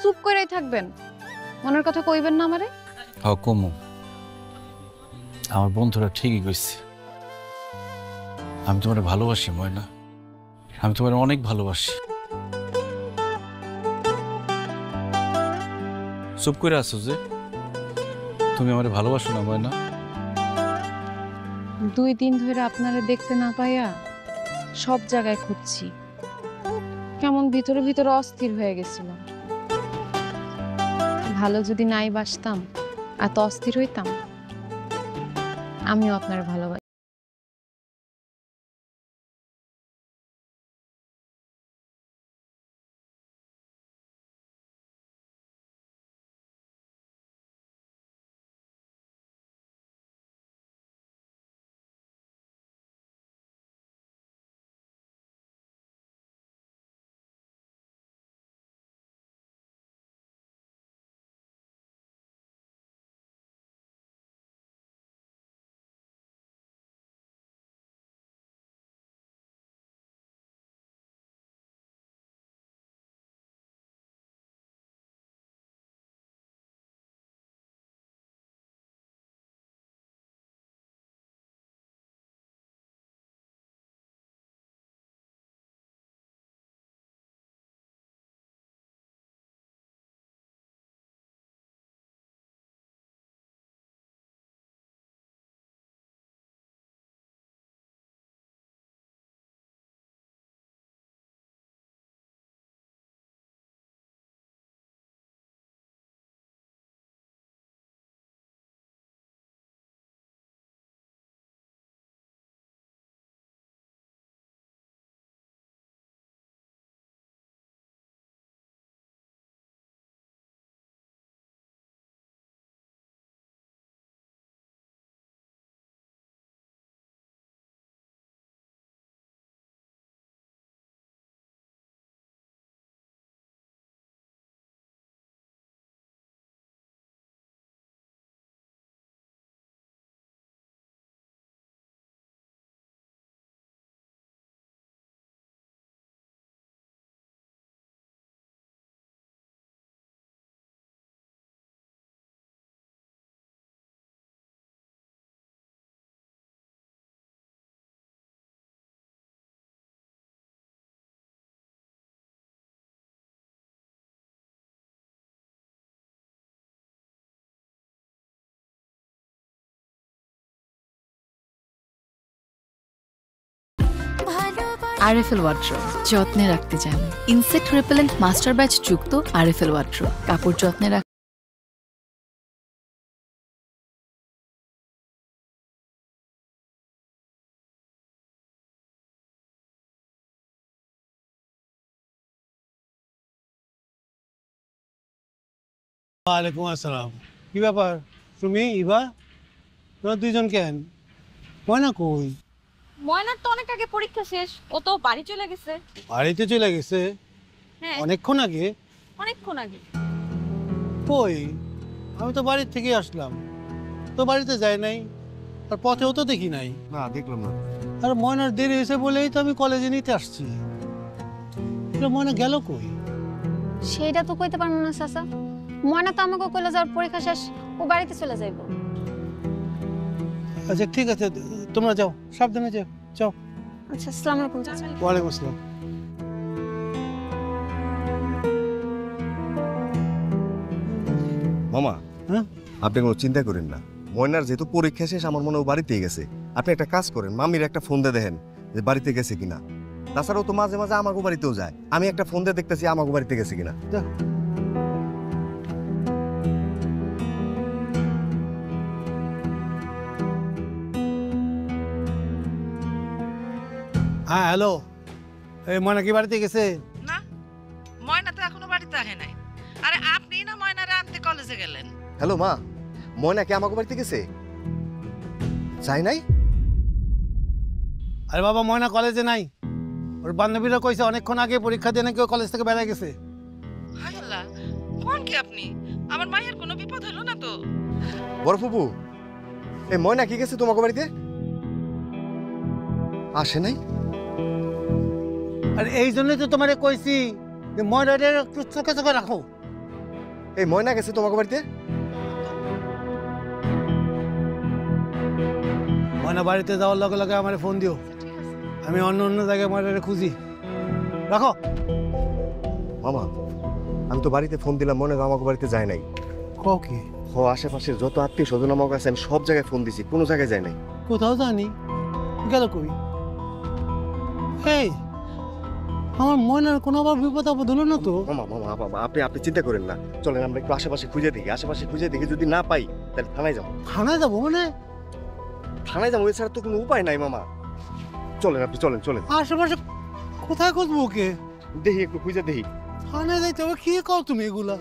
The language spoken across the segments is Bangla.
চুপ করেই থাকবেন? মনের কথা কইবেন না আমারে? হ্যাঁ কমু। আমার বন্ধুরা ঠিকই কইছে, আমি তোমার ভালোবাসি ময়না, আমি তোমার অনেক ভালোবাসি। চুপ করে আছো যে, তুমি আমার ভালোবাসো না ময়না? 2 দিন ধরে আপনারে দেখতে না পাইয়া সব জায়গায় খুঁজছি, কেমন ভিতরে ভিতরে অস্থির হয়ে গেছিল। ভালো যদি নাই বাসতাম, এত অস্থির হইতাম? আমিও আপনার ভালোবাসি। আরএফএল ওয়াট্রো যত্নে রাখতে চান ইনসেক্ট রিপেলেন্ট মাস্টার ব্যাচ যুক্ত আরএফএল ওয়াট্রো কাপড় যত্নে রাখ। ওয়ালাইকুম আসসালাম। কি ব্যাপার তুমি ইভা, তোরা দুইজন কেন? ময়না কই? ময়নার তো অনেক আগে পরীক্ষা শেষ, ও তো বাড়ি চলে গেছে। বাড়িতে চলে গেছে? হ্যাঁ অনেকক্ষণ আগে? অনেকক্ষণ আগে। কই, আমি তো বাড়ির থেকে আসলাম, তো বাড়িতে যাই নাই, আর পথেও তো দেখি নাই। না দেখলাম না। আর ময়নার দেরি হয়েছে বলেই তো আমি কলেজে নিতে আসছি। ময়না গেল কই? সেইটা তো কইতে পারবো না চাচা। ময়না তো আমাকে কইলো যার পরীক্ষা শেষ ও বাড়িতে চলে যাইব। আচ্ছা ঠিক আছে, তোমরা যাও, সাবধানে যাও। যাও। আচ্ছা, আসসালামু আলাইকুম চাচা। ওয়ালাইকুম আসসালাম। মামা, হ্যাঁ আপনি কোনো চিন্তা করেন না, ময়নার যেহেতু পরীক্ষা শেষ আমার মনে হয় বাড়িতেই গেছে। আপনি একটা কাজ করেন, মামির একটা ফোন দিয়ে দেখেন যে বাড়িতে গেছে কিনা। তাছাড়াও তো মাঝে মাঝে আমাকে বাড়িতেও যায়, আমি একটা ফোন দিয়ে দেখতেছি আমাকে বাড়িতে গেছে কিনা। হ্যাঁ হ্যালো, এই ময়না কি বাড়িতে গেছে? না, ময়না তো এখনো বাড়িতে আসে নাই। আরে আপনি না ময়নারে আনতে কলেজে গেলেন? হ্যালো মা, ময়না কি আমাকে বাড়িতে গেছে? যাই নাই? আরে বাবা, ময়না কলেজে নাই, ওর বান্ধবীরা কইছে অনেকক্ষণ আগে পরীক্ষা দিয়ে নাকি কলেজ থেকে বেড়ে গেছে। হায় আল্লাহ, কোন কি আপনি? আমার মায়ের কোনো বিপদ হলো না তো? বড় ফুপু, এই ময়না কি গেছে তোমাকে বাড়িতে? আসে নাই? আর এই জন্যই তো তোমারে কইছি যে ময়নারে একটু চোখে চোখে রাখো। এই ময়না গেছে তোমাকে বাড়িতে? ময়না বাড়িতে যাওয়ার লগে লগে আমার ফোন দিও, আমি অন্য অন্য জায়গায় ময়নারে খুঁজি। রাখো। মামা আমি তো বাড়িতে ফোন দিলাম, মনে হয় আমাকে বাড়িতে যায় নাই। কও কি? আশেপাশের যত আত্মীয় স্বজন আমার কাছে আমি সব জায়গায় ফোন দিছি, কোনো জায়গায় যায় নাই। কোথাও জানি গেল কই? এই আমার ময়নার কোনো আবার বিপদ আপদ হলো না তো? মামা মামা বাবা আপনি চিন্তা করেন না, চলেন আমরা একটু আশেপাশে খুঁজে দেখি। আশেপাশে খুঁজে দেখি যদি না পাই তাহলে থানায় যাবো। থানায় যাবো মানে? থানায় যাবো, এছাড়া তো কোনো উপায় নাই মামা। চলেন আপনি, চলেন চলেন আশেপাশে কোথায় খুঁজবো ওকে? দেখি একটু খুঁজে দেখি। থানায় যাইতে হবে? কি কও তুমি এগুলা?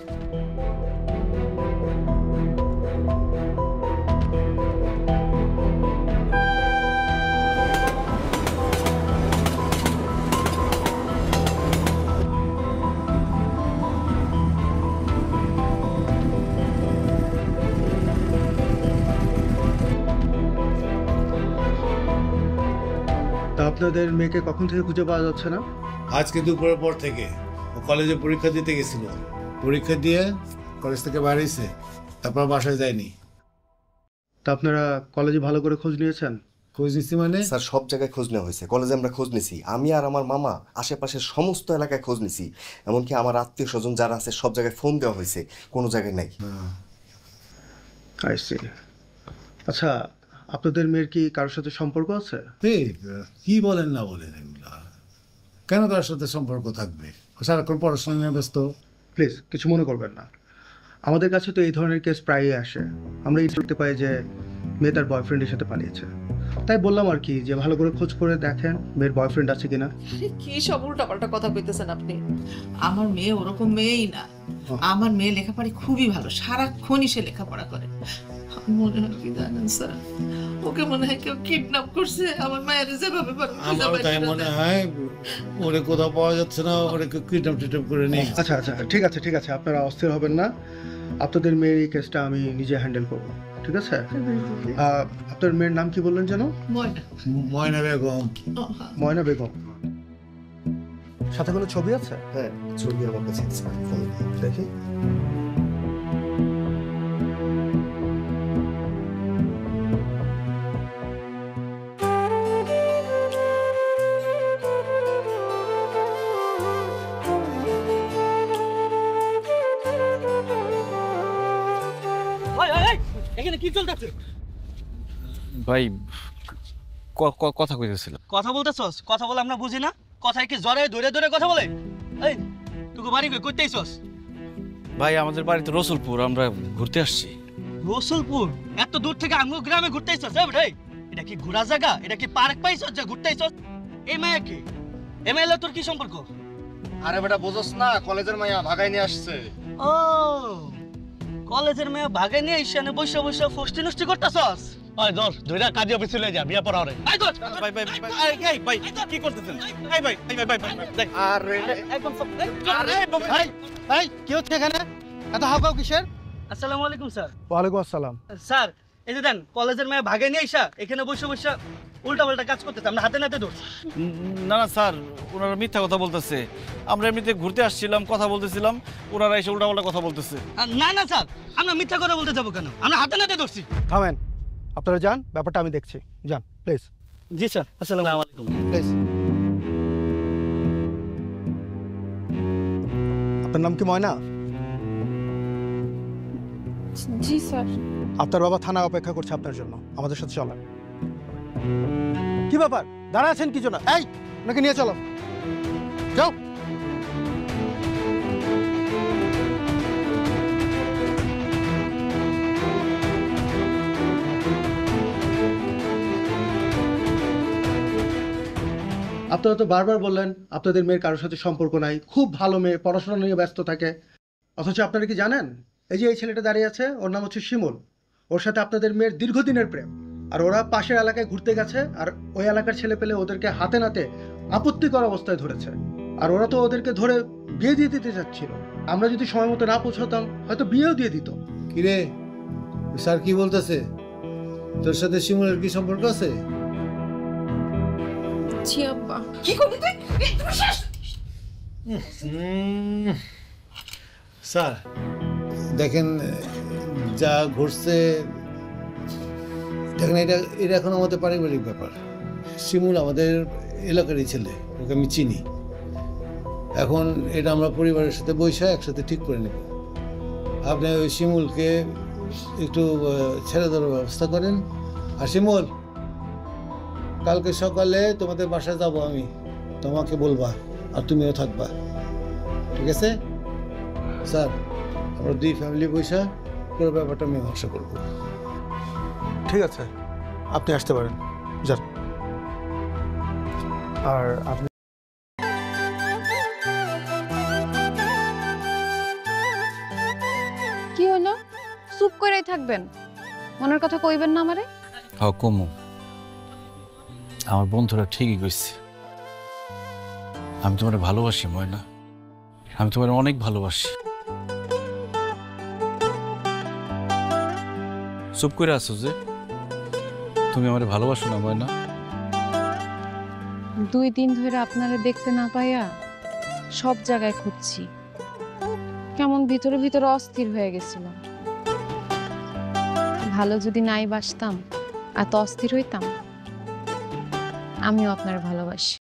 তা আপনাদের মেয়েকে কখন থেকে খুঁজে পাওয়া যাচ্ছে না? আজকে দুপুরের পর থেকে ও কলেজে পরীক্ষা দিতে গেছিল, পরীক্ষা দিয়ে কলেজ থেকে বাড়িয়েছে, তারপর বাসায় যায়নি। তা আপনারা কলেজে ভালো করে খোঁজ নিয়েছেন? খোঁজ নিচ্ছি মানে? স্যার সব জায়গায় খোঁজ নেওয়া হয়েছে, কলেজে আমরা খোঁজ নিছি, আমি আর আমার মামা আশেপাশের সমস্ত এলাকায় খোঁজ নিছি, এমনকি আমার আত্মীয় স্বজন যারা আছে সব জায়গায় ফোন দেওয়া হয়েছে, কোনো জায়গায় নাই। I see. আচ্ছা, আপনাদের মেয়ের কি কারোর সাথে সম্পর্ক আছে? কি বলেন না বলেন এগুলা? কেন তার সাথে সম্পর্ক থাকবে? ও সারাক্ষণ পড়াশোনা নিয়ে ব্যস্ত। প্লিজ কিছু মনে করবেন না, আমাদের কাছে তো এই ধরনের কেস প্রায়ই আসে। আমরা এই দেখতে পাই যে মেয়ে তার বয়ফ্রেন্ডের সাথে পালিয়েছে, তাই বললাম আর কি যে ভালো করে খোঁজ করে দেখেন মেয়ের বয়ফ্রেন্ড আছে কিনা। কি সব উল্টাপাল্টা কথা কইতেছেন আপনি? আমার মেয়ে ওরকম মেয়েই না। আমার মেয়ে লেখাপড়া খুবই ভালো, সারাক্ষণই সে লেখাপড়া করে। মনে হয় কি জানেন স্যার, ওকে মনে হয় কেউ কিডন্যাপ করছে। আমার মায়ের যেভাবে আমারও তাই মনে হয়, ওরে কোথাও পাওয়া যাচ্ছে না, ওরে কিডন্যাপ টিডন্যাপ করে নিয়ে গেছে। আচ্ছা আচ্ছা, ঠিক আছে ঠিক আছে, আপনারা অস্থির হবেন না, আপনাদের মেয়ের এই কেসটা আমি নিজে হ্যান্ডেল করব, ঠিক আছে? আপনার মেয়ের নাম কি বললেন যেন? ময়না। ময়না বেগম। ময়না বেগম। সাথে কোনো ছবি আছে? হ্যাঁ, ছবি আমার কাছে আছে, ফোন দেখি। এখানে কি চলতেছে? ভাই কথা কইতেছিল। কথা বলতেছস? কথা বলে আমরা বুঝি না? কথায় কি জ্বরে ধরে ধরে কথা বলে? এই তুই বাড়ি কই করতেইছস? ভাই আমাদের বাড়িতে রসুলপুর, আমরা ঘুরতে আসছি। রসুলপুর? এত দূর থেকে আমগো গ্রামে ঘুরতেইছস? এই ভাই, এটা কি ঘোরা জায়গা? এটা কি পার্ক পাইছস যে ঘুরতেইছস? এই মায়া কি? এই মাইলা তোর কি সম্পর্ক? আরে বেটা বুঝছ না, কলেজের মাইয়া ভাগাই নিয়ে আসছে। ও কলেজের মেয়ে ভাগে নিয়ে ইসানে বসে বসে ফষ্টি নষ্টি করতেছস? ওই ধর ধইরা কাজী অফিসে লয়ে যা, বিয়া পড়া হরে। এই ধর ভাই ভাই ভাই ভাই কি করতেছেন? এই ভাই ভাই ভাই ভাই আরে একদম আরে ভাই ভাই, কি হচ্ছে এখানে? এত হাওকাও কিসের? আসসালামু আলাইকুম স্যার। ওয়ালাইকুম আসসালাম। স্যার এই যে দেন কলেজের মেয়ে ভাগে নিয়ে আইসা এখানে বসে বসে উল্টা পাল্টা কাজ করতেছে, আমরা হাতে নাতে ধরছি। না না স্যার, ওনারা মিথ্যা কথা বলতেছে। আমরা এমনিতে ঘুরতে আসছিলাম, কথা বলতেছিলাম, ওনারা এসে উল্টাপাল্টা কথা বলতেছে। না না স্যার, আমরা মিথ্যা কথা বলতে যাবো কেন? আমরা হাতে নাতে ধরছি। থামেন, আপনারা যান, ব্যাপারটা আমি দেখছি, যান প্লিজ। জি স্যার, আসসালামু আলাইকুম। প্লিজ। আপনার নাম কি ময়না? জি স্যার। আপনার বাবা থানায় অপেক্ষা করছে আপনার জন্য, আমাদের সাথে চলেন। কি ব্যাপার, দাঁড়া আছেন কি জন্য? এই ওনাকে নিয়ে চলো, যাও। আপনারা তো বারবার বললেন আপনাদের মেয়ের কারোর সাথে সম্পর্ক নাই, খুব ভালো মেয়ে, পড়াশোনা নিয়ে ব্যস্ত থাকে, অথচ আপনারা কি জানেন এই যে এই ছেলেটা দাঁড়িয়ে আছে, ওর নাম হচ্ছে শিমুল, ওর সাথে আপনাদের মেয়ের দীর্ঘদিনের প্রেম, আর ওরা পাশের এলাকায় ঘুরতে গেছে, আর ওই এলাকার ছেলে পেলে ওদেরকে হাতে নাতে আপত্তিকর অবস্থায় ধরেছে, আর ওরা তো ওদেরকে ধরে বিয়ে দিয়ে দিতে চাচ্ছিল। আমরা যদি সময় মতো না পৌঁছাতাম হয়তো বিয়েও দিয়ে দিত। কিরে স্যার কি বলতেছে? তোর সাথে শিমুলের কি সম্পর্ক আছে? জি আব্বা। কি করবি তুই? স্যার দেখেন যা ঘটছে, দেখেন এটা এটা এখন আমাদের পারিবারিক ব্যাপার। শিমুল আমাদের এলাকারই ছেলে, ওকে আমি চিনি। এখন এটা আমরা পরিবারের সাথে বৈশা একসাথে ঠিক করে নেব। আপনি ওই শিমুলকে একটু ছেড়ে দেওয়ার ব্যবস্থা করেন। আর শিমুল, কালকে সকালে তোমাদের বাসায় যাব আমি, তোমাকে বলবা আর তুমিও থাকবা, ঠিক আছে? স্যার, আমরা দুই ফ্যামিলি বৈশা পুরো ব্যাপারটা মীমাংসা করবো। ঠিক আছে, আপনি আসতে পারেন, যান। আর আপনি কি হলো? চুপ করেই থাকবেন? মনের কথা কইবেন না আমারে? কমু, আমার বন্ধুরা ঠিকই কইছে। আমি তোমার ভালোবাসি ময়না, আমি তোমার অনেক ভালোবাসি। চুপ করে আছো যে? তুমি আমার ভালোবাসো না ময়না? 2 দিন ধরে আপনারে দেখতে না পাইয়া সব জায়গায় খুঁজছি, কেমন ভিতরে ভিতরে অস্থির হয়ে গেছিল। ভালো যদি নাই বাসতাম, এত অস্থির হইতাম? আমিও আপনার ভালোবাসি।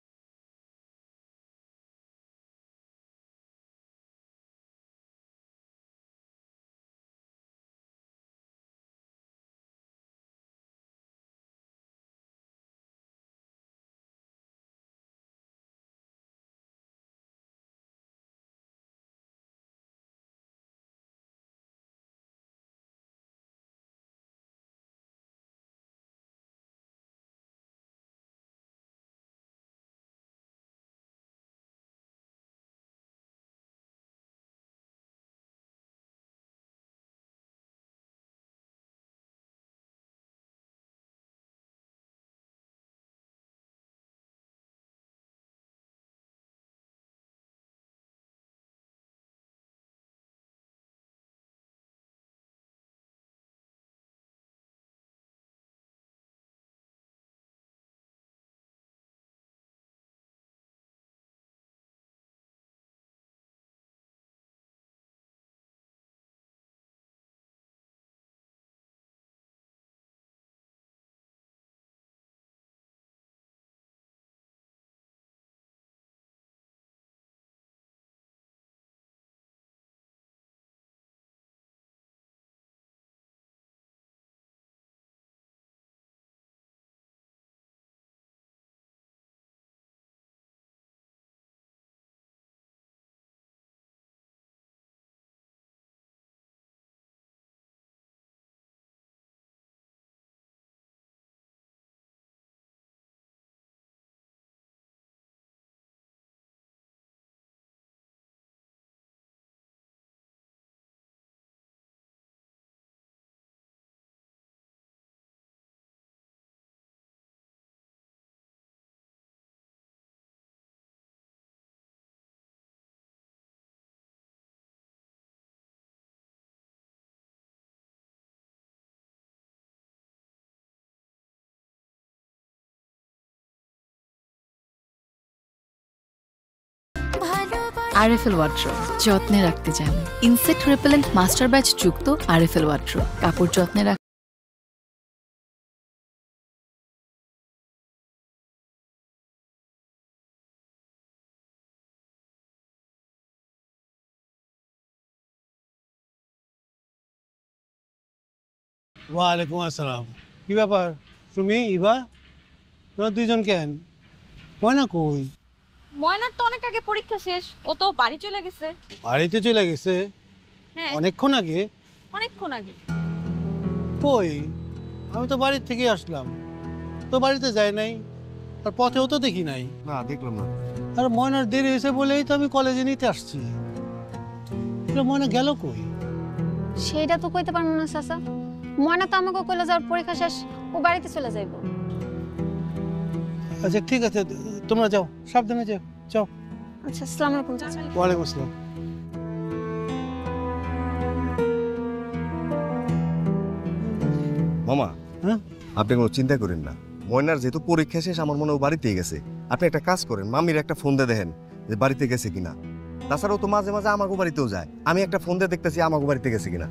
আরএফএল ওয়াট্রো, যত্নে রাখতে জানে। ইনসেক্ট রিপেলেন্ট মাস্টার ব্যাচ যুক্ত আরএফএল ওয়াট্রো, কাপড় যত্নে রাখ। ওয়ালাইকুম আসসালাম। কি ব্যাপার তুমি ইভা, তোমরা দুইজন কেন? ময়না কই? ময়নার তো অনেক আগে পরীক্ষা শেষ, ও তো বাড়ি চলে গেছে। বাড়িতে চলে গেছে? হ্যাঁ, অনেকক্ষণ আগে? অনেকক্ষণ আগে। কই, আমি তো বাড়ির থেকে আসলাম, তো বাড়িতে যাই নাই, আর পথেও তো দেখি নাই। না, দেখলাম না। আর ময়নার দেরি হয়েছে বলেই তো আমি কলেজে নিতে আসছি। ময়না গেল কই? সেইটা তো কইতে পারবো না চাচা। ময়না তো আমাকে কইলে যাওয়ার পরীক্ষা শেষ, ও বাড়িতে চলে যাইব। আচ্ছা ঠিক আছে, তোমরা যাও, সাবধানে যাও। যাও। আচ্ছা, আসসালামু আলাইকুম চাচা। ওয়ালাইকুম আসসালাম। মামা, হ্যাঁ, আপনি কোনো চিন্তা করেন না। ময়নার যেহেতু পরীক্ষা শেষ, আমার মনে হয় বাড়িতেই গেছে। আপনি একটা কাজ করেন, মামির একটা ফোন দিয়ে দেখেন যে বাড়িতে গেছে কিনা। তাছাড়াও তো মাঝে মাঝে আমাকে বাড়িতেও যায়। আমি একটা ফোন দিয়ে দেখতেছি আমাকে বাড়িতে গেছে কিনা।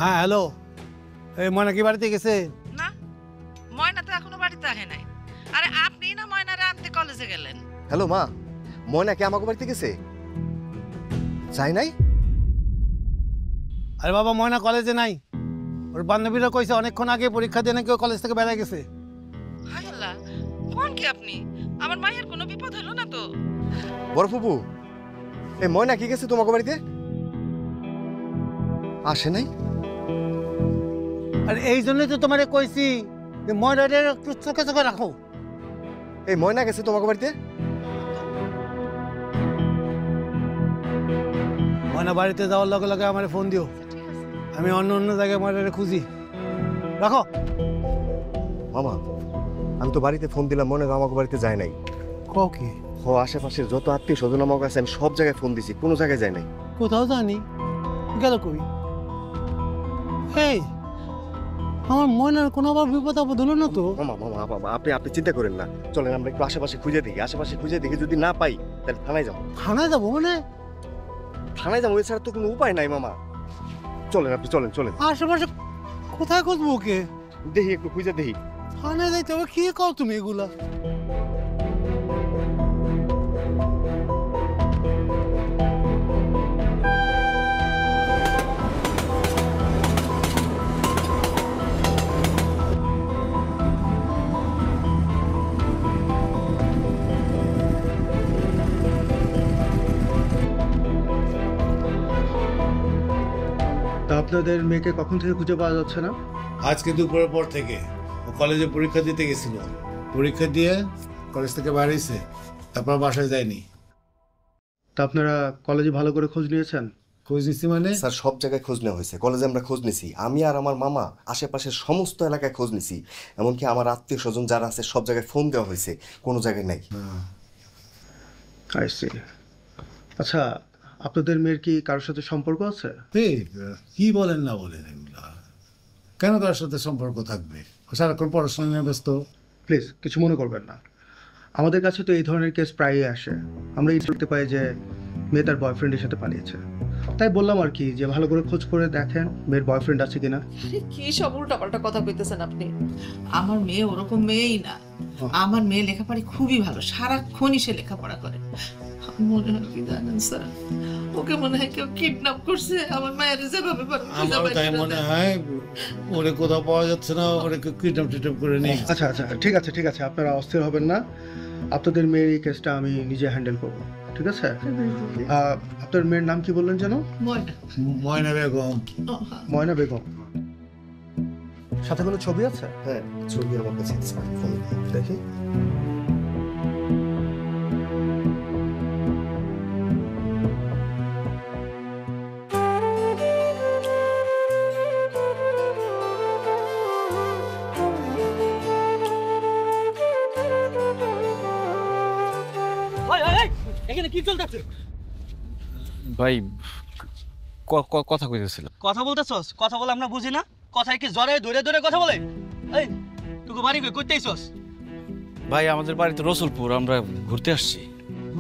হ্যাঁ হ্যালো, এই ময়না কি বাড়িতে গেছে? না, ময়না তো এখনো বাড়িতে আহে নাই। আরে আপনি না ময়নারে আনতে কলেজে গেলেন? হ্যালো মা, ময়না কি আমাকে বাড়িতে গেছে? যাই নাই? আরে বাবা, ময়না কলেজে নাই। ওর বান্ধবীরা কইছে অনেকক্ষণ আগে পরীক্ষা দিয়ে নাকি ও কলেজ থেকে বেড়ায় গেছে। হায় আল্লাহ, কোন কি আপনি? আমার মায়ের কোনো বিপদ হলো না তো? বড় ফুপু, এই ময়না কি গেছে তোমাকে বাড়িতে? আসে নাই? আর এই জন্যই তো তোমারে কইছি যে ময়নারে একটু চোখে চোখে রাখো। এই ময়না গেছে তোমাকে বাড়িতে? ময়না বাড়িতে যাওয়ার লগে লগে আমার ফোন দিও, আমি অন্য অন্য জায়গায় ময়নারে খুঁজি। রাখো। মামা, আমি তো বাড়িতে ফোন দিলাম, মনে হয় আমাকে বাড়িতে যায় নাই। কও কি? আশেপাশের যত আত্মীয় স্বজন আমার কাছে, আমি সব জায়গায় ফোন দিছি, কোনো জায়গায় যায় নাই। কোথাও জানি গেল কই? এই আমার ময়নার কোনো আবার বিপদ আপদ হলো না তো? মামা মামা বাবা, আপনি চিন্তা করেন না, চলেন আমরা একটু আশেপাশে খুঁজে দেখি। আশেপাশে খুঁজে দেখি, যদি না পাই তাহলে থানায় যাবো। থানায় যাবো মানে? থানায় যাবো, এছাড়া তো কোনো উপায় নাই মামা। চলেন আপনি, চলেন চলেন। আশেপাশে কোথায় খুঁজবো ওকে? দেখি একটু খুঁজে দেখি। থানায় যাইতে হবে? কি কও তুমি এগুলা? তা আপনাদের মেয়েকে কখন থেকে খুঁজে পাওয়া যাচ্ছে না? আজকে দুপুরের পর থেকে। ও কলেজে পরীক্ষা দিতে গেছিল, পরীক্ষা দিয়ে কলেজ থেকে বাড়িয়েছে, তারপর বাসায় যায়নি। তা আপনারা কলেজে ভালো করে খোঁজ নিয়েছেন? খোঁজ নিচ্ছি মানে? স্যার, সব জায়গায় খোঁজ নেওয়া হয়েছে। কলেজে আমরা খোঁজ নিছি, আমি আর আমার মামা আশেপাশের সমস্ত এলাকায় খোঁজ নিছি। এমনকি আমার আত্মীয় স্বজন যারা আছে সব জায়গায় ফোন দেওয়া হয়েছে, কোনো জায়গায় নাই। I see. আচ্ছা, আপনাদের মেয়ের কি কারোর সাথে সম্পর্ক আছে? কি বলেন না বলেন এগুলা? কেন তার সাথে সম্পর্ক থাকবে? ও সারাক্ষণ পড়াশোনা নিয়ে ব্যস্ত। প্লিজ কিছু মনে করবেন না, আমাদের কাছে তো এই ধরনের কেস প্রায়ই আসে। আমরা এই দেখতে পাই যে মেয়ে তার বয়ফ্রেন্ডের সাথে পালিয়েছে, তাই বললাম আর কি যে ভালো করে খোঁজ করে দেখেন মেয়ের বয়ফ্রেন্ড আছে কিনা। আরে কি সব উল্টাপাল্টা কথা কইতেছেন আপনি? আমার মেয়ে ওরকম মেয়েই না। আমার মেয়ে লেখাপড়ায় খুবই ভালো, সারাক্ষণই সে লেখাপড়া করে। মনে হয় কি জানেন স্যার, ওকে মনে হয় কেউ কিডন্যাপ করছে। আমার মায়ের যেভাবে আমারও তাই মনে হয়। ওরে কোথাও পাওয়া যাচ্ছে না, ওরে কিডন্যাপ টিডন্যাপ করে নিয়ে। আচ্ছা আচ্ছা, ঠিক আছে ঠিক আছে, আপনারা অস্থির হবেন না। আপনাদের মেয়ের এই কেসটা আমি নিজে হ্যান্ডেল করবো, ঠিক আছে? আপনার মেয়ের নাম কি বললেন যেন? ময়না। ময়না বেগম। ময়না বেগম। সাথে কোনো ছবি আছে? হ্যাঁ, ছবি আমার কাছে আছে, ফোন দেখি। এখানে কি চলতেছে? ভাই কথা কইতেছিলাম। কথা বলতেছস? কথা বলে আমরা বুঝি না? কথায় কি জ্বরে ধরে ধরে কথা বলে? এই তুই বাড়ি কই কইতেছস? ভাই আমাদের বাড়িতে রসুলপুর, আমরা ঘুরতে আসছি।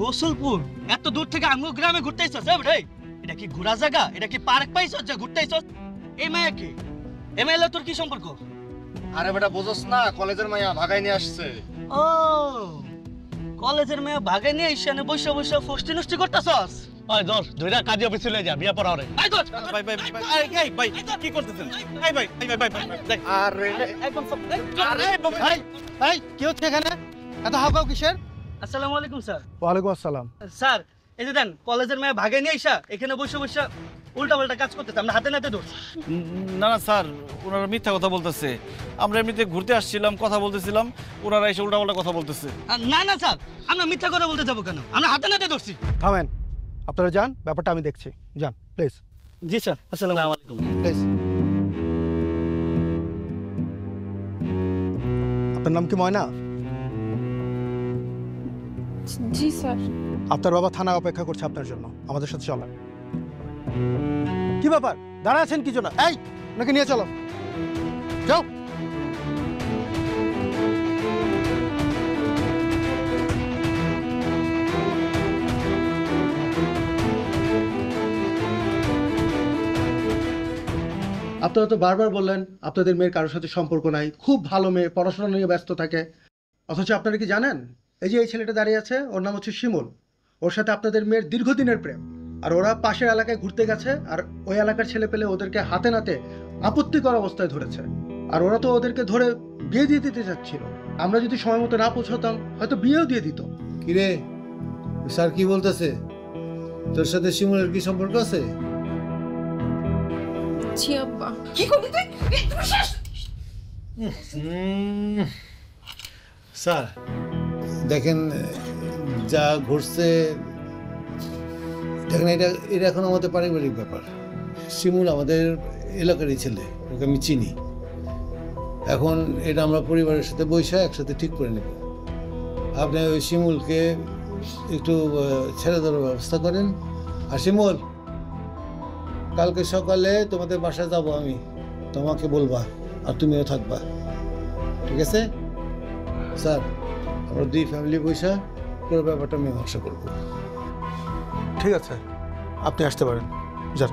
রসুলপুর? এত দূর থেকে আমগো গ্রামে ঘুরতে আইছস? ভাই এটা কি ঘোরা জায়গা? এটা কি পার্ক পাইছস যে ঘুরতে আইছস? এই মায়া কি? এই মাইলা তোর কি সম্পর্ক? আরে বেটা, বুঝছস না, কলেজের মাইয়া ভাগাই নিয়ে আসছে। ও কলেজের মেয়ে ভাগে নিয়ে ইশানে বসে বসে ফষ্টি নষ্টি করতেছস? ওই ধর ধইরা কাজী অফিসে লয়ে যা, বিয়া পড়া হরে। এই ধর ভাই ভাই ভাই এই ভাই কি করতেছেন? এই ভাই ভাই ভাই ভাই আরে একদম সব। আরে ভাই কি হচ্ছে এখানে? এত হাওকাও কিসের? আসসালামু আলাইকুম স্যার। ওয়ালাইকুম আসসালাম। স্যার এই যে দেন কলেজের মেয়ে ভাগে নিয়ে আইসা এখানে বসে বসে উল্টা পাল্টা কাজ করতেছে, আমরা হাতে নাতে ধরছি। না না স্যার, ওনারা মিথ্যা কথা বলতেছে। আমরা এমনিতে ঘুরতে আসছিলাম, কথা বলতেছিলাম, ওনারা এসে উল্টাপাল্টা কথা বলতেছে। না না স্যার, আমরা মিথ্যা কথা বলতে যাবো কেন? আমরা হাতে নাতে ধরছি। থামেন, আপনারা যান, ব্যাপারটা আমি দেখছি। যান প্লিজ। জি স্যার, আসসালামু আলাইকুম। প্লিজ। আপনার নাম কি ময়না? জি স্যার। আপনার বাবা থানায় অপেক্ষা করছে আপনার জন্য, আমাদের সাথে চলেন। কি ব্যাপার, দাঁড়া আছেন কি জন্য? এই ওনাকে নিয়ে চলো, যাও। আপনারা তো বারবার বললেন আপনাদের মেয়ের কারোর সাথে সম্পর্ক নাই, খুব ভালো মেয়ে, পড়াশোনা নিয়ে ব্যস্ত থাকে। অথচ আপনারা কি জানেন, এই যে এই ছেলেটা দাঁড়িয়ে আছে, ওর নাম হচ্ছে শিমুল। ওর সাথে আপনাদের মেয়ের দীর্ঘদিনের প্রেম। আর ওরা পাশের এলাকায় ঘুরতে গেছে, আর ওই এলাকার ছেলে পেলে ওদেরকে হাতে নাতে আপত্তিকর অবস্থায় ধরেছে। আর ওরা তো ওদেরকে ধরে বিয়ে দিয়ে দিতে চাচ্ছিল। আমরা যদি সময় মতো না পৌঁছাতাম, হয়তো বিয়েও দিয়ে দিত। কিরে, স্যার কি বলতেছে? তোর সাথে শিমুলের কি সম্পর্ক আছে? জি আব্বা। কি করবি তুই? স্যার দেখেন, যা ঘটছে, দেখেন এটা এটা এখন আমাদের পারিবারিক ব্যাপার। শিমুল আমাদের এলাকারই ছেলে, ওকে আমি চিনি। এখন এটা আমরা পরিবারের সাথে বৈশা একসাথে ঠিক করে নেব। আপনি ওই শিমুলকে একটু ছেড়ে দেওয়ার ব্যবস্থা করেন। আর শিমুল, কালকে সকালে তোমাদের বাসায় যাব আমি, তোমাকে বলবা, আর তুমিও থাকবা, ঠিক আছে? স্যার, আমরা দুই ফ্যামিলি বৈশা পুরো ব্যাপারটা মীমাংসা করবো। ঠিক আছে, আপনি আসতে পারেন, যান।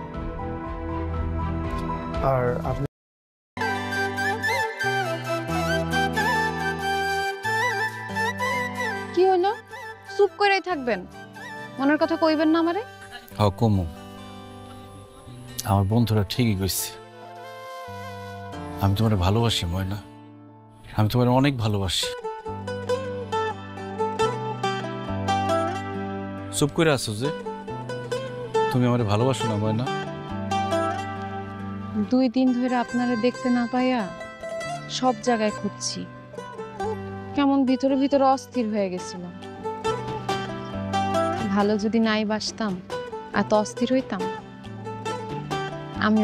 আর আপনি কি হলো? চুপ করেই থাকবেন? মনের কথা কইবেন না আমারে? হ্যাঁ কমু, আমার বন্ধুরা ঠিকই কইছে। আমি তোমার ভালোবাসি ময়না, আমি তোমার অনেক ভালোবাসি। চুপ করে আছো যে? তুমি আমার ভালোবাসো না ময়না? 2 দিন ধরে আপনারে দেখতে না পাইয়া সব জায়গায় খুঁজছি। কেমন ভিতরে ভিতরে অস্থির হয়ে গেছিল। ভালো যদি নাই বাসতাম, এত অস্থির হইতাম? আমি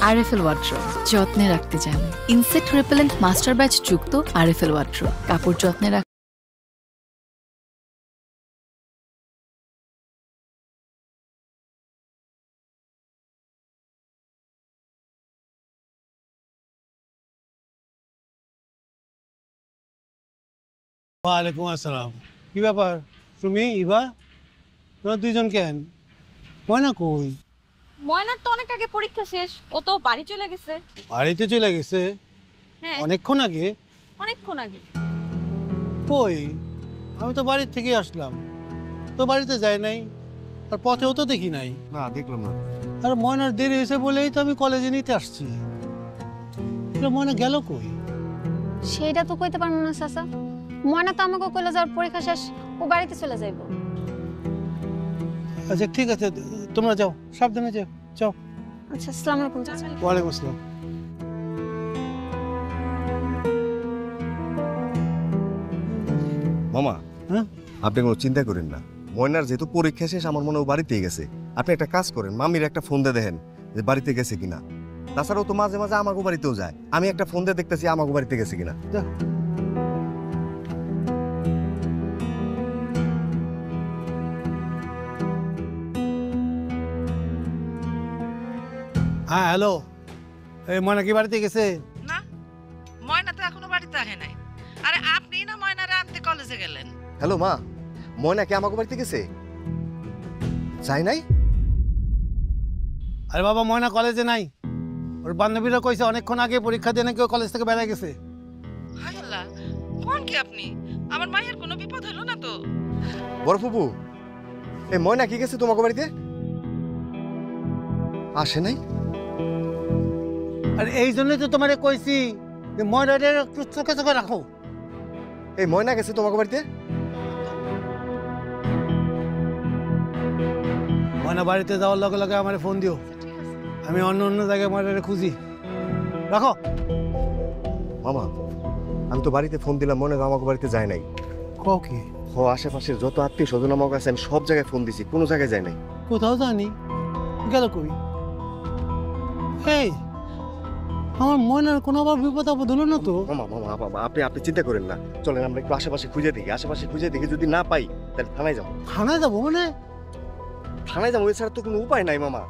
আরএফএল ওয়াট্রো যত্নে রাখতে জানে। ইনসেক্ট রিপেলেন্ট মাস্টার ব্যাচ যুক্ত আরএফএল ওয়াট্রো কাপড় যত্নে রাখ। ওয়ালাইকুম আসসালাম। কি ব্যাপার, তুমি ইভা, তোমরা দুইজন কেন? ময়না কই? ময়নার তো অনেক আগে পরীক্ষা শেষ, ও তো বাড়ি চলে গেছে। বাড়িতে চলে গেছে? হ্যাঁ, অনেকক্ষণ আগে? অনেকক্ষণ আগে। কই, আমি তো বাড়ির থেকে আসলাম, তো বাড়িতে যাই নাই, আর পথেও তো দেখি নাই। না, দেখলাম না। আর ময়নার দেরি হয়েছে বলেই তো আমি কলেজে নিতে আসছি। ময়না গেল কই? সেইটা তো কইতে পারবো না চাচা। ময়না তো আমাকে কইলো যাওয়ার পরীক্ষা শেষ ও বাড়িতে চলে যাইব। আচ্ছা ঠিক আছে, তোমরা যাও, সাবধানে যাও। যাও। আচ্ছা, আসসালামু আলাইকুম চাচা। ওয়ালাইকুম আসসালাম। মামা, হ্যাঁ? আপনি কোনো চিন্তা করেন না। ময়নার যেহেতু পরীক্ষা শেষ, আমার মনে হয় ও বাড়িতেই গেছে। আপনি একটা কাজ করেন, মামির একটা ফোন দিয়ে দেখেন যে বাড়িতে গেছে কিনা। তাছাড়াও তো মাঝে মাঝে আমাকে বাড়িতেও যায়। আমি একটা ফোন দিয়ে দেখতেছি আমাকে বাড়িতে গেছে কিনা। হ্যাঁ হ্যালো, এই ময়না কি বাড়িতে গেছে? না, ময়না তো এখনো বাড়িতে আহে নাই। আরে আপনি না ময়নারে আনতে কলেজে গেলেন। হ্যালো মা, ময়না কি আমাকে বাড়িতে গেছে? যাই নাই? আরে বাবা, ময়না কলেজে নাই। ওর বান্ধবীরা কইছে অনেকক্ষণ আগে পরীক্ষা দিয়ে নাকি ও কলেজ থেকে বেড়ে গেছে। হায় আল্লাহ, কোন কি আপনি? আমার মায়ের কোনো বিপদ হলো না তো? বড় ফুপু, এই ময়না কি গেছে তোমাকে বাড়িতে? আসে নাই? আর এই জন্যই তো তোমারে কইছি যে ময়নারে একটু চোখে চোখে রাখো। এই ময়না গেছে তোমাকে বাড়িতে? ময়না বাড়িতে যাওয়ার লগে লগে আমার ফোন দিও, আমি অন্য অন্য জায়গায় ময়নারে খুঁজি। রাখো। মামা, আমি তো বাড়িতে ফোন দিলাম, মনে হয় আমাকে বাড়িতে যায় নাই। কি? আশেপাশের যত আত্মীয় স্বজন আমার কাছে, আমি সব জায়গায় ফোন দিছি, কোনো জায়গায় যায় নাই। কোথাও জানি গেল কই? এই আমার ময়নার কোনো আবার বিপদ আপদ হলো না তো? মামা মামা বাবা, আপনি চিন্তা করেন না। চলেন আমরা একটু আশেপাশে খুঁজে দেখি। আশেপাশে খুঁজে দেখি, যদি না পাই তাহলে থানায় যাবো। থানায় যাবো মানে? থানায় যাবো, এছাড়া তো কোনো উপায় নাই মামা।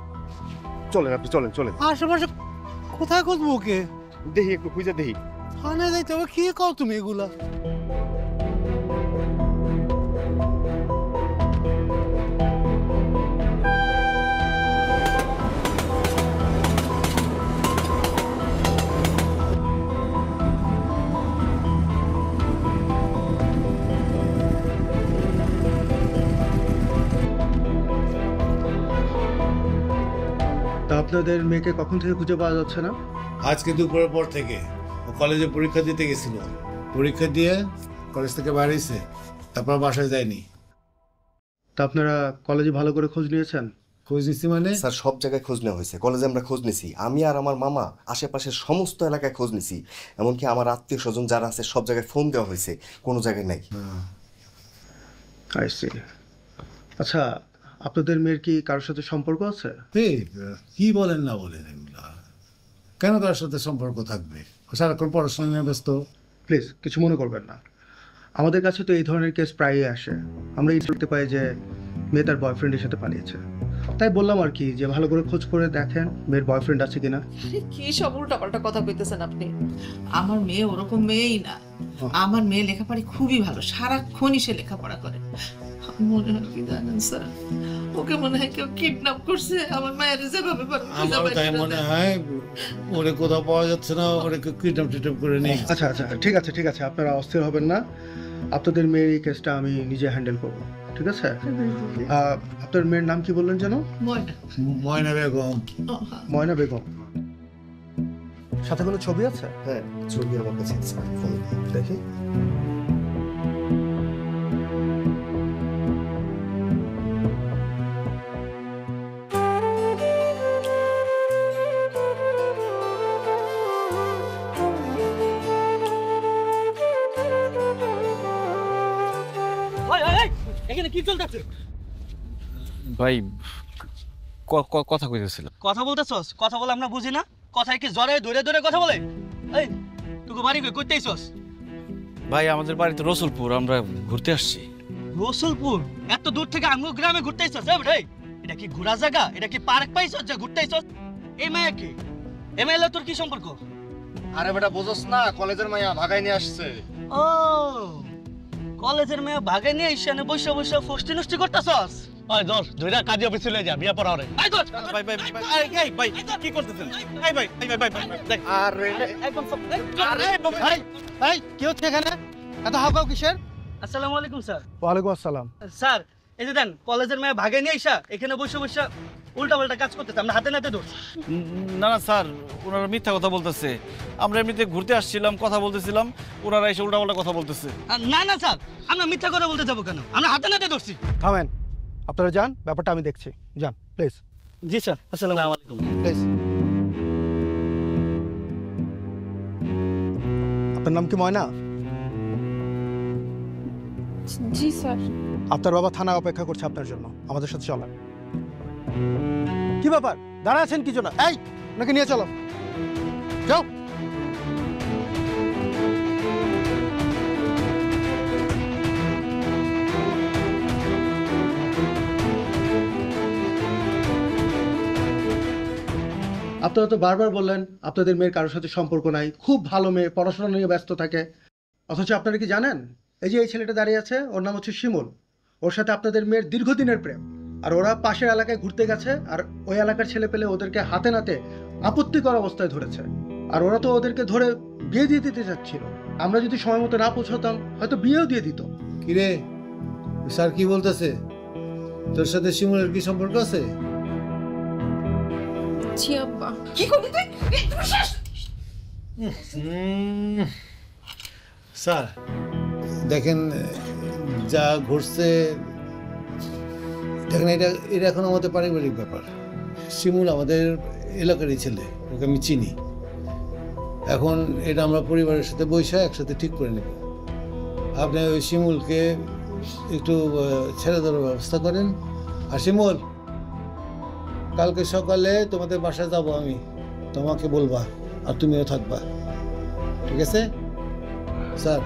চলেন আপনি, চলেন চলেন। আশেপাশে কোথায় খুঁজবো ওকে? দেখি, একটু খুঁজে দেখি। থানায় যাইতে হবে? কি কও তুমি এগুলা? তা আপনাদের মেয়েকে কখন থেকে খুঁজে পাওয়া যাচ্ছে না? আজকে দুপুরের পর থেকে। ও কলেজে পরীক্ষা দিতে গেছিল, পরীক্ষা দিয়ে কলেজ থেকে বাড়িয়েছে, তারপর বাসায় যায়নি। তা আপনারা কলেজে ভালো করে খোঁজ নিয়েছেন? খোঁজ নিচ্ছি মানে? স্যার, সব জায়গায় খোঁজ নেওয়া হয়েছে। কলেজে আমরা খোঁজ নিছি, আমি আর আমার মামা আশেপাশের সমস্ত এলাকায় খোঁজ নিছি। এমনকি আমার আত্মীয় স্বজন যারা আছে সব জায়গায় ফোন দেওয়া হয়েছে, কোনো জায়গায় নাই। I see. আচ্ছা, আপনাদের মেয়ের কি কারোর সাথে সম্পর্ক আছে? কি বলেন না বলেন এগুলা? কেন তার সাথে সম্পর্ক থাকবে? ও সারাক্ষণ পড়াশোনা নিয়ে ব্যস্ত। প্লিজ কিছু মনে করবেন না। আমাদের কাছে তো এই ধরনের কেস প্রায়ই আসে। আমরা এই দেখতে পাই যে মেয়ে তার বয়ফ্রেন্ডের সাথে পালিয়েছে। তাই বললাম আর কি, যে ভালো করে খোঁজ করে দেখেন মেয়ের বয়ফ্রেন্ড আছে কিনা। কি সব উল্টাপাল্টা কথা কইতেছেন আপনি? আমার মেয়ে ওরকম মেয়েই না। আমার মেয়ে লেখাপড়ায় খুবই ভালো, সারাক্ষণই সে লেখাপড়া করে। মনে হয় কি জানেন স্যার, ওকে মনে হয় কেউ কিডন্যাপ করছে। আমার মায়ের যেভাবে আমার তাই মনে হয়, ওরে কোথাও পাওয়া যাচ্ছে না, ওরে কিডন্যাপ টিডন্যাপ করে নেই। আচ্ছা আচ্ছা, ঠিক আছে ঠিক আছে, আপনারা অস্থির হবেন না। আপনাদের মেয়ের এই কেসটা আমি নিজে হ্যান্ডেল করবো, ঠিক আছে? আপনার মেয়ের নাম কি বললেন যেন? ময়না। ময়না বেগম। ময়না বেগম। সাথে কোনো ছবি আছে? হ্যাঁ, ছবি আমার কাছে আছে, ফোন দেখি। এখানে কি চলতেছে ভাই? কথা কইতেছিল। কথা বলতেছস? কথা বলে আমরা বুঝি না? কথায় কি জরে ধরে ধরে কথা বলে? এই তুই বাড়ি কই করতেইছস? ভাই আমাদের বাড়িতে রসুলপুর, আমরা ঘুরতে আসছি। রসুলপুর? এত দূর থেকে আমগো গ্রামে ঘুরতেইছস? এই এটা কি ঘোরা জায়গা? এটা কি পার্ক পাইছস যে ঘুরতেইছস? এই মায়া কি? এই মাইলা তোর কি সম্পর্ক? আরে বেটা, বুঝছস না, কলেজের মাইয়া ভাগাই নিয়ে আসছে। ও, কলেজের মেয়ে ভাগে নিয়ে এসে বসে বসে ফষ্টি নষ্টি করতেছস? ওই দোষ দুইটা কাজে অফিসে চলে যা বিয়া পড়া রে আই দোষ ভাই ভাই ভাই এই ভাই কি করতেছেন এই ভাই ভাই ভাই ভাই দেখ আরে একদম আরে এই কি হচ্ছে এখানে এত হাওকাও কিসের? আসসালামু আলাইকুম স্যার। ওয়ালাইকুম আসসালাম। স্যার এই যে দেন কলেজের মেয়ে ভাগে নিয়ে আইসা এখানে বসে বসে উল্টা পাল্টা কাজ করতেছে, আমরা হাতে নাতে দোষ। না না স্যার, ওনারা মিথ্যা কথা বলতেছে। আমরা এমনিতে ঘুরতে আসছিলাম, কথা বলতেছিলাম, ওনারা এসে উল্টাপাল্টা কথা বলতেছে। না না স্যার, আমরা মিথ্যা কথা বলতে যাবো কেন? আমরা হাতে নাতে ধরছি। থামেন, আপনারা যান, ব্যাপারটা আমি দেখছি। যান প্লিজ। জি স্যার, আসসালামু আলাইকুম। প্লিজ। আপনার নাম কি ময়না? জি স্যার। আপনার বাবা থানায় অপেক্ষা করছে আপনার জন্য, আমাদের সাথে চলেন। কি ব্যাপার, দাঁড়া আছেন কি জন্য? এই ওনাকে নিয়ে চলো, যাও। আপনারা তো বারবার বললেন আপনাদের মেয়ের কারোর সাথে সম্পর্ক নাই, খুব ভালো মেয়ে, পড়াশোনা নিয়ে ব্যস্ত থাকে। অথচ আপনারা কি জানেন, এই যে এই ছেলেটা দাঁড়িয়ে আছে, ওর নাম হচ্ছে শিমুল। ওর সাথে আপনাদের মেয়ের দীর্ঘদিনের প্রেম। আর ওরা পাশের এলাকায় ঘুরতে গেছে, আর ওই এলাকার ছেলে পেলে ওদেরকে হাতে নাতে আপত্তিকর অবস্থায় ধরেছে। আর ওরা তো ওদেরকে ধরে বিয়ে দিয়ে দিতে চাচ্ছিল। আমরা যদি সময় মতো না পৌঁছাতাম, হয়তো বিয়েও দিয়ে দিত। কিরে, স্যার কি বলতেছে? তোর সাথে শিমুলের কি সম্পর্ক আছে? জি আব্বা। কি করবি তুই? স্যার দেখেন, যা ঘটছে দেখেন, এটা এখন আমাদের পারিবারিক ব্যাপার। শিমুল আমাদের এলাকারই ছেলে, ওকে আমি চিনি। এখন এটা আমরা পরিবারের সাথে বসে একসাথে ঠিক করে নেব। আপনি ওই শিমুলকে একটু ছেড়ে দেওয়ার ব্যবস্থা করেন। আর শিমুল, কালকে সকালে তোমাদের বাসায় যাব আমি, তোমাকে বলবা, আর তুমিও থাকবা, ঠিক আছে? স্যার,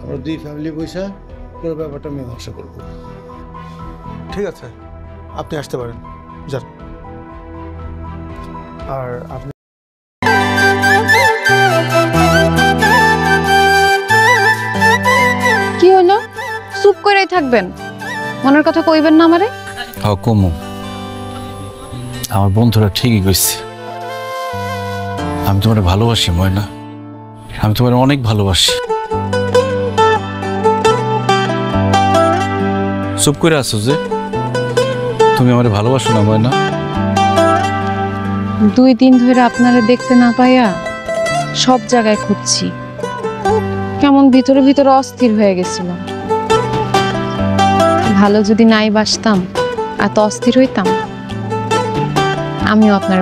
আমরা দুই ফ্যামিলি বসে পুরো ব্যাপারটা মীমাংসা করবো। ঠিক আছে, আপনি আসতে পারেন, যান। আর আপনি কি হলো? চুপ করেই থাকবেন? মনের কথা কইবেন না আমারে? হ্যাঁ কমু, আমার বন্ধুরা ঠিকই কইছে। আমি তোমার ভালোবাসি ময়না, আমি তোমার অনেক ভালোবাসি। চুপ করে আছো যে? তুমি আমার ভালোবাসো না ময়না? 2 দিন ধরে আপনারে দেখতে না পাইয়া সব জায়গায় খুঁজছি, কেমন ভিতরে ভিতরে অস্থির হয়ে গেছিল। ভালো যদি নাই বাসতাম, এত অস্থির হইতাম? আমিও আপনার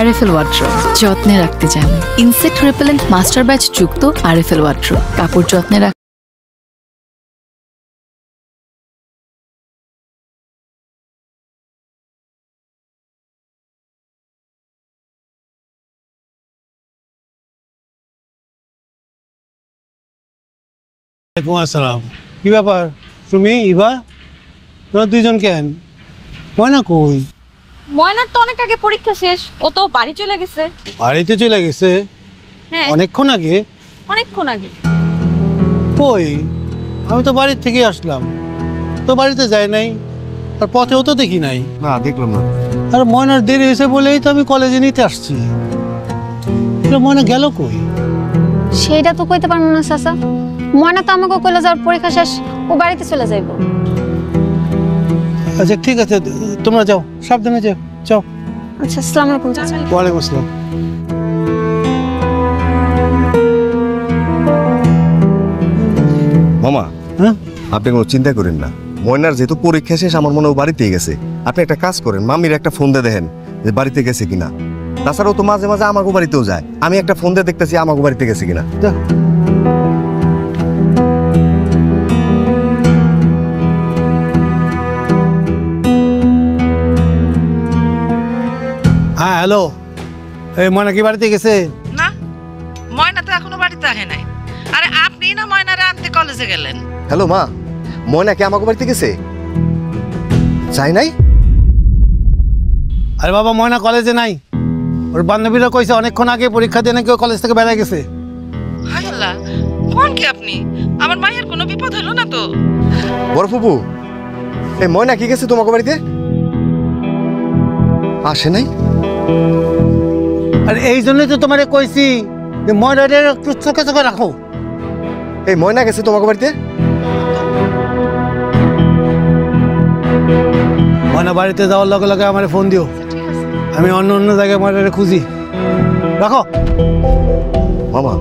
আরএফএল ওয়ার্ড্রোব যত্নে রাখতে জানে ইনসেক্ট রিপেলেন্ট মাস্টার ব্যাচ যুক্ত আরএফএল ওয়ার্ড্রোব কাপড় যত্নে রাখ ওয়ালাইকুম আসসালাম। কি ব্যাপার তুমি ইভা, তোরা দুইজন কেন? ময়না কই? ময়নার তো অনেক আগে পরীক্ষা শেষ, ও তো বাড়ি চলে গেছে। বাড়িতে চলে গেছে? হ্যাঁ, অনেকক্ষণ আগে? অনেকক্ষণ আগে। কই, আমি তো বাড়ির থেকে আসলাম, তো বাড়িতে যাই নাই, আর পথেও তো দেখি নাই। না দেখলাম না। আর ময়নার দেরি হয়েছে বলেই তো আমি কলেজে নিতে আসছি। ময়না গেল কই? সেইটা তো কইতে পারবো না চাচা। ময়না তো আমাকে কইলো যাওয়ার পরীক্ষা শেষ ও বাড়িতে চলে যাইব। আচ্ছা ঠিক আছে, তোমরা যাও, সাবধানে যাও। যাও। আচ্ছা, আসসালামু আলাইকুম চাচা। ওয়ালাইকুম আসসালাম। মামা, হ্যাঁ, আপনি কোনো চিন্তা করেন না। ময়নার যেহেতু পরীক্ষা শেষ আমার মনে হয় বাড়িতেই গেছে। আপনি একটা কাজ করেন, মামির একটা ফোন দিয়ে দেখেন যে বাড়িতে গেছে কিনা। তাছাড়াও তো মাঝে মাঝে আমাকে বাড়িতেও যায়, আমি একটা ফোন দিয়ে দেখতেছি আমাকে বাড়িতে গেছে কিনা। হ্যাঁ হ্যালো, এই ময়না কি বাড়িতে গেছে? না, ময়না তো এখনো বাড়িতে আহে নাই। আরে আপনি না ময়নারে আনতে কলেজে গেলেন। হ্যালো মা, ময়না কি আমাকে বাড়িতে গেছে? যাই নাই? আরে বাবা, ময়না কলেজে নাই। ওর বান্ধবীরা কইছে অনেকক্ষণ আগে পরীক্ষা দিয়ে নাকি ও কলেজ থেকে বেড়ে গেছে। হায় আল্লাহ, কোন কি আপনি? আমার মায়ের কোনো বিপদ হলো না তো? বড় ফুপু, এই ময়না কি গেছে তোমাকে বাড়িতে? আসে নাই? আর এই জন্যই তো তোমারে কইছি যে ময়নারে একটু চোখে চোখে রাখো। এই ময়না গেছে তোমাকে বাড়িতে? ময়না বাড়িতে যাওয়ার লগে লগে আমার ফোন দিও, আমি অন্য অন্য জায়গায় ময়নারে খুঁজি। রাখো। মামা,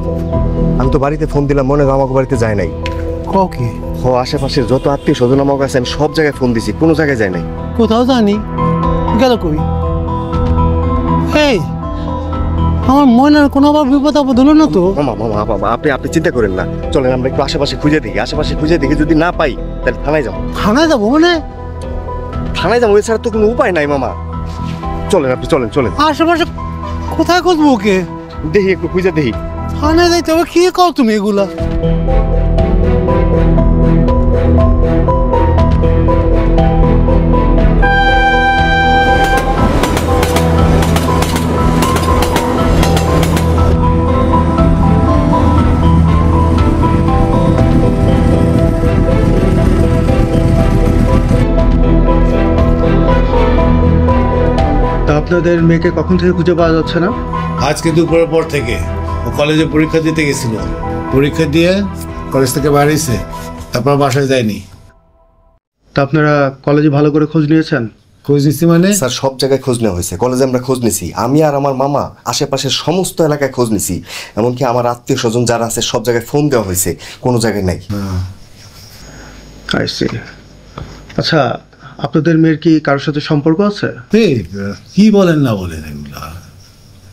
আমি তো বাড়িতে ফোন দিলাম, মনে হয় আমাকে বাড়িতে যায় নাই। কও কি? ও আশেপাশের যত আত্মীয় স্বজন আমাকে আছে আমি সব জায়গায় ফোন দিছি, কোনো জায়গায় যায় নাই। কোথাও জানি গেল কই? এই আমার ময়নার কোনো আবার বিপদ আপদ হলো না তো? মামা মামা বাবা, আপনি চিন্তা করেন না, চলেন আমরা একটু আশেপাশে খুঁজে দেখি। আশেপাশে খুঁজে দেখি, যদি না পাই তাহলে থানায় যাবো। থানায় যাবো মানে? থানায় যাবো, এছাড়া তো কোনো উপায় নাই মামা। চলেন আপনি, চলেন চলেন। আশেপাশে কোথায় খুঁজবো ওকে? দেখি একটু খুঁজে দেখি। থানায় যাইতে হবে? কি কও তুমি এগুলা? তা আপনাদের মেয়েকে কখন থেকে খুঁজে পাওয়া যাচ্ছে না? আজকে দুপুরের পর থেকে। ও কলেজে পরীক্ষা দিতে গেছিল, পরীক্ষা দিয়ে কলেজ থেকে বাড়িয়েছে, তারপর বাসায় যায়নি। তা আপনারা কলেজে ভালো করে খোঁজ নিয়েছেন? খোঁজ নিচ্ছি মানে? স্যার সব জায়গায় খোঁজ নেওয়া হয়েছে, কলেজে আমরা খোঁজ নিছি, আমি আর আমার মামা আশেপাশের সমস্ত এলাকায় খোঁজ নিছি, এমনকি আমার আত্মীয় স্বজন যারা আছে সব জায়গায় ফোন দেওয়া হয়েছে, কোনো জায়গায় নাই। I see. আচ্ছা, আপনাদের মেয়ের কি কারোর সাথে সম্পর্ক আছে? কি বলেন না বলেন এগুলা?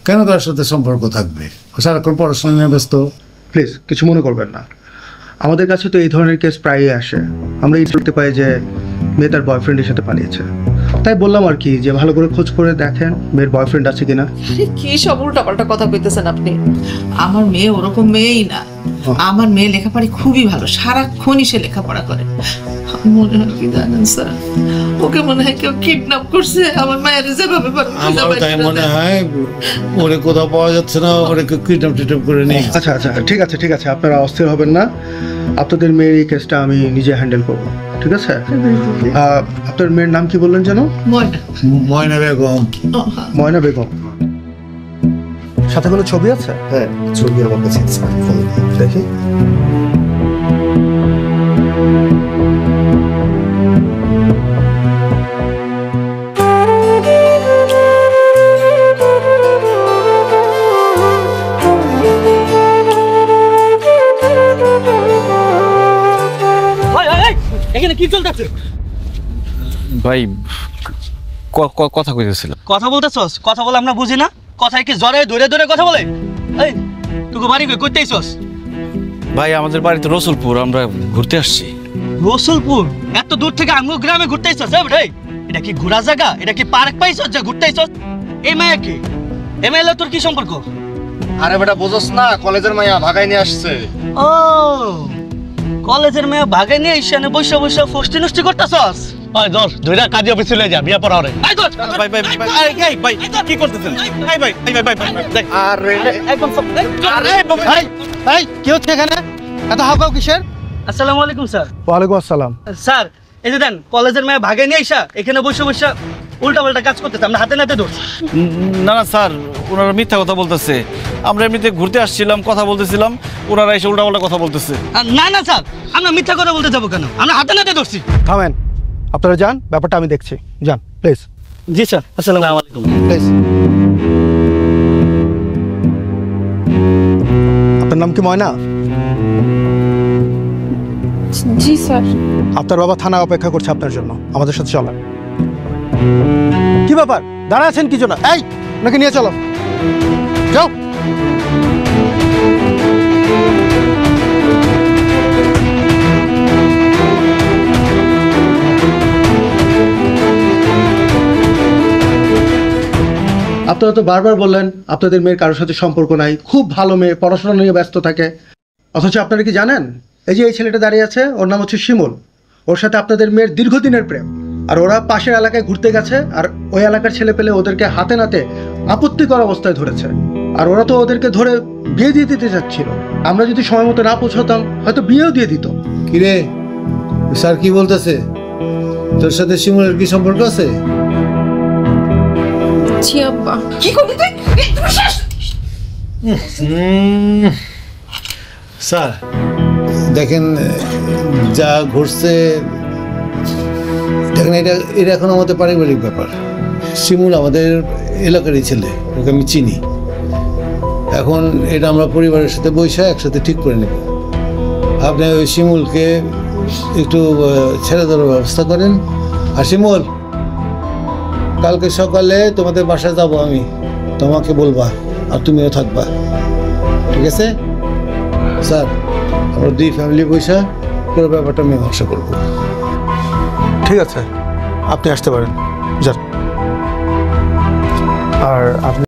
কেন তার সাথে সম্পর্ক থাকবে? সারাক্ষণ পড়াশোনা নিয়ে ব্যস্ত। প্লিজ কিছু মনে করবেন না, আমাদের কাছে তো এই ধরনের কেস প্রায়ই আসে। আমরা এই দেখতে পাই যে মেয়ে তার বয়ফ্রেন্ডের সাথে পালিয়েছে, তাই বললাম আর কি যে ভালো করে খোঁজ করে দেখেন মেয়ের বয়ফ্রেন্ড আছে কিনা। কি সব উল্টাপাল্টা কথা কইতেছেন আপনি? আমার মেয়ে ওরকম মেয়েই না। আমার মেয়ে লেখাপড়া খুবই ভালো, সারাক্ষণই সে লেখাপড়া করে। মনে হয় কি জানেন স্যার, ওকে মনে হয় কেউ কিডন্যাপ করছে। আমার মায়ের যেভাবে আমারও তাই মনে হয়, ওরে কোথাও পাওয়া যাচ্ছে না, ওরে কিডন্যাপ টিডন্যাপ করে নিয়ে। আচ্ছা আচ্ছা, ঠিক আছে ঠিক আছে, আপনারা অস্থির হবেন না, আপনাদের মেয়ের এই কেসটা আমি নিজে হ্যান্ডেল করব, ঠিক আছে? আপনার মেয়ের নাম কি বললেন যেন? ময়না। ময়না বেগম। ময়না বেগম। সাথে কোনো ছবি আছে? হ্যাঁ, ছবি আমার কাছে আছে, দেখি। এখানে কি চলতেছে ভাই? কথা কইতেছিল। কথা বলতেছস? কথা বলে আমরা বুঝি না? কথায় কি জরে ধরে ধরে কথা বলে? এই তুই বাড়ি কইতে আইছস? ভাই আমাদের বাড়িতে রসুলপুর, আমরা ঘুরতে আসছি। রসুলপুর? এত দূর থেকে আমগো গ্রামে ঘুরতে আইছস? এই এটা কি ঘোরা জায়গা? এটা কি পার্ক পাইছস যে ঘুরতে আইছস? এই মায়া কি? এই মাইলা তোর কি সম্পর্ক? আরে বেটা বুঝছ না, কলেজের মাইয়া ভাগাই নিয়ে আসছে। ও কলেজের মেয়ে ভাগাই নিয়ে এসে বসে বসে ফষ্টি নষ্টি করতেছস? ওই ধর ধইরা কাজে অফিসে চলে যা, বিয়া পড়া হরে। এই ধর ভাই ভাই ভাই এই ভাই কি করতেছেন? এই ভাই এই ভাই ভাই দেখ আরে একদম সব আরে ভাই কি হচ্ছে এখানে? এত হাওকাও কিসের? আসসালামু আলাইকুম স্যার। ওয়ালাইকুম আসসালাম। স্যার এই যে দেন কলেজের মেয়ে ভাগাই নিয়ে এসে এখানে বসে বসে উল্টা পাল্টা কাজ করতেছে, আমরা হাতে নাতে ধরছি। না না স্যার, ওনারা মিথ্যা কথা বলতেছে। আমরা এমনিতে ঘুরতে আসছিলাম, কথা বলতেছিলাম, ওনারা এসে উল্টাপাল্টা কথা বলতেছে। না না স্যার, আমরা মিথ্যা কথা বলতে যাবো কেন? আমরা হাতে নাতে ধরছি। থামেন, আপনারা যান, ব্যাপারটা আমি দেখছি। যান প্লিজ। জি স্যার, আসসালামু আলাইকুম। প্লিজ। আপনার নাম কি ময়না? জি স্যার। আপনার বাবা থানা অপেক্ষা করছে আপনার জন্য, আমাদের সাথে চলেন। কি ব্যাপার, দাঁড়া আছেন কি জন্য? এই ওনাকে নিয়ে চলো, যাও। আপনারা তো বারবার বললেন আপনাদের মেয়ের কারোর সাথে সম্পর্ক নাই, খুব ভালো মেয়ে, পড়াশোনা নিয়ে ব্যস্ত থাকে। অথচ আপনারা কি জানেন, এই যে এই ছেলেটা দাঁড়িয়ে আছে, ওর নাম হচ্ছে শিমুল। ওর সাথে আপনাদের মেয়ের দীর্ঘদিনের প্রেম। আর ওরা পাশের এলাকায় ঘুরতে গেছে, আর ওই এলাকার ছেলে পেলে ওদেরকে হাতে নাতে আপত্তিকর অবস্থায় ধরেছে। আর ওরা তো ওদেরকে ধরে বিয়ে দিয়ে দিতে চাচ্ছিল। আমরা যদি সময় মতো না পৌঁছাতাম হয়তো বিয়েও দিয়ে দিত। কিরে স্যার কি বলতেছে? তোর সাথে শিমুলের কি সম্পর্ক আছে? জি আব্বা। কি করবি তুই? স্যার দেখেন যা ঘটছে, দেখেন এটা এখন আমাদের পারিবারিক ব্যাপার। শিমুল আমাদের এলাকারই ছেলে, ওকে আমি চিনি। এখন এটা আমরা পরিবারের সাথে বসে একসাথে ঠিক করে নেব। আপনি ওই শিমুলকে একটু ছেড়ে দেওয়ার ব্যবস্থা করেন। আর শিমুল, কালকে সকালে তোমাদের বাসায় যাব আমি, তোমাকে বলবা আর তুমিও থাকবা, ঠিক আছে? স্যার আমরা দুই ফ্যামিলি বসে পুরো ব্যাপারটা মীমাংসা করবো। ঠিক আছে, আপনি আসতে পারেন, যান। আর আপনি